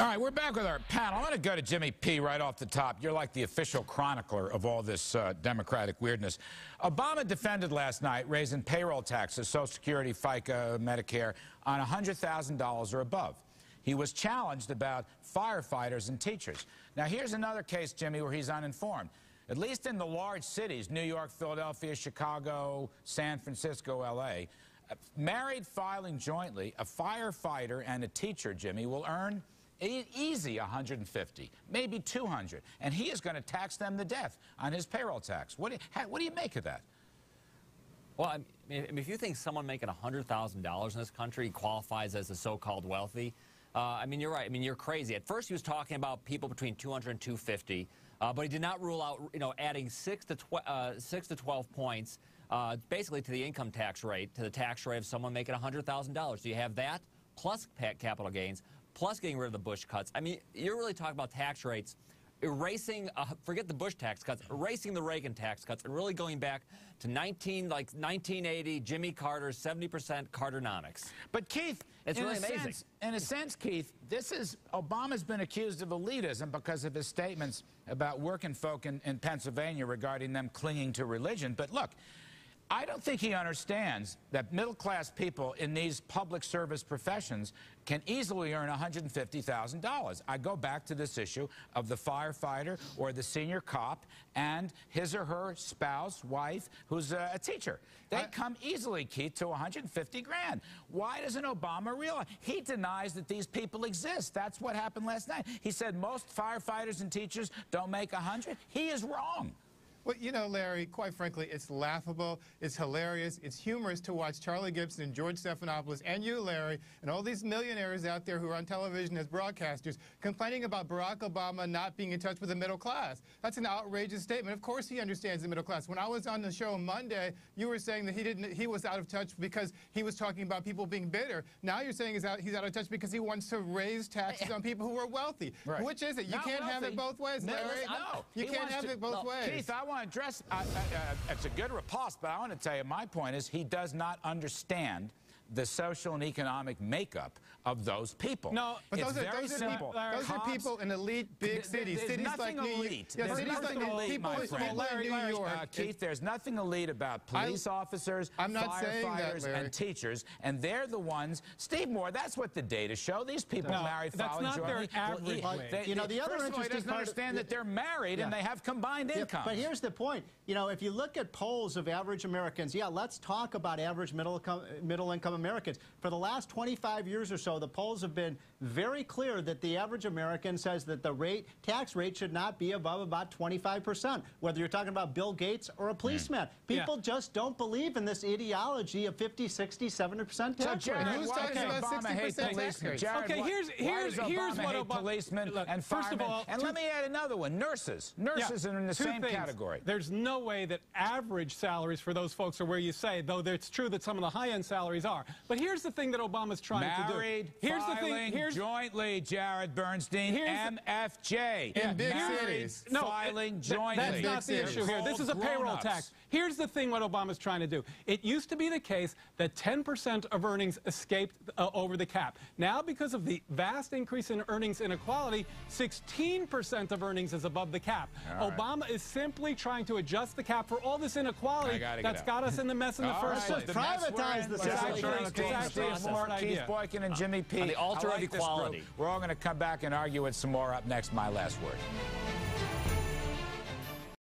All right, we're back with our panel. I'm going to go to Jimmy P. right off the top. You're like the official chronicler of all this Democratic weirdness. Obama defended last night raising payroll taxes, Social Security, FICA, Medicare, on $100,000 or above. He was challenged about firefighters and teachers. Now, here's another case, Jimmy, where he's uninformed. At least in the large cities, New York, Philadelphia, Chicago, San Francisco, L.A., married filing jointly, a firefighter and a teacher, Jimmy, will earn easy $150, maybe $200, and he is going to tax them to death on his payroll tax. What do you make of that? Well, I mean, if you think someone making $100,000 in this country qualifies as a so-called wealthy, I mean, you're right. I mean, you're crazy. At first, he was talking about people between $200 and $250, but he did not rule out, adding 6 to 12 points, basically to the income tax rate, to the tax rate of someone making $100,000. So you have that plus capital gains, plus getting rid of the Bush cuts. I mean, you're really talking about tax rates, erasing, forget the Bush tax cuts, erasing the Reagan tax cuts, and really going back to 1980, Jimmy Carter's 70% Carternomics. But Keith, it's really amazing. In a sense, Keith, Obama's been accused of elitism because of his statements about working folk in Pennsylvania regarding them clinging to religion. But look, I don't think he understands that middle-class people in these public service professions can easily earn $150,000. I go back to this issue of the firefighter or the senior cop and his or her spouse, wife, who's a teacher. They come easily, Keith, to $150 grand. Why doesn't Obama realize? He denies that these people exist. That's what happened last night. He said most firefighters and teachers don't make $100. He is wrong. Well, Larry, quite frankly, it's laughable, it's hilarious, it's humorous to watch Charlie Gibson and George Stephanopoulos and you, Larry, and all these millionaires out there who are on television as broadcasters complaining about Barack Obama not being in touch with the middle class. That's an outrageous statement. Of course he understands the middle class. When I was on the show Monday, you were saying that he was out of touch because he was talking about people being bitter. Now you're saying he's out of touch because he wants to raise taxes on people who are wealthy. Right. Which is it? You can't have it both ways, Larry. No. You can't have it both ways. Keith, I want to address, it's a good riposte, but I want to tell you, my point is he does not understand the social and economic makeup of those people. No, but those are people in elite big cities. Cities like New York. There's nothing elite, my friend. Keith, there's nothing elite about police officers, firefighters, and teachers, and they're the ones. Steve Moore, that's what the data show. These people married filing jointly. That's not their average. The other interesting part, he doesn't understand that they're married and they have combined income. But here's the point. If you look at polls of average Americans, let's talk about average middle-income Americans. For the last 25 years or so, the polls have been very clear that the average American says that the tax rate should not be above about 25%, whether you're talking about Bill Gates or a policeman. People just don't believe in this ideology of 50, 60, 70% tax rate. Who's talking about 60% tax rate? Okay, here's what Obama policemen and firemen. And let me add another one, nurses. Nurses are in the same category. There's no way that average salaries for those folks are where you say, though it's true that some of the high-end salaries are. But here's the thing that Obama's trying to do. Married, filing jointly, Jared Bernstein, MFJ. In big cities. Filing jointly. That's not the issue here. This is a payroll tax. Here's the thing what Obama's trying to do. It used to be the case that 10% of earnings escaped over the cap. Now, because of the vast increase in earnings inequality, 16% of earnings is above the cap. Obama is simply trying to adjust the cap for all this inequality that's got us in the mess in the first place. Privatize the system. Keith Boykin and Jimmy P. On the altar of equality. We're all going to come back and argue it some more up next. My last word.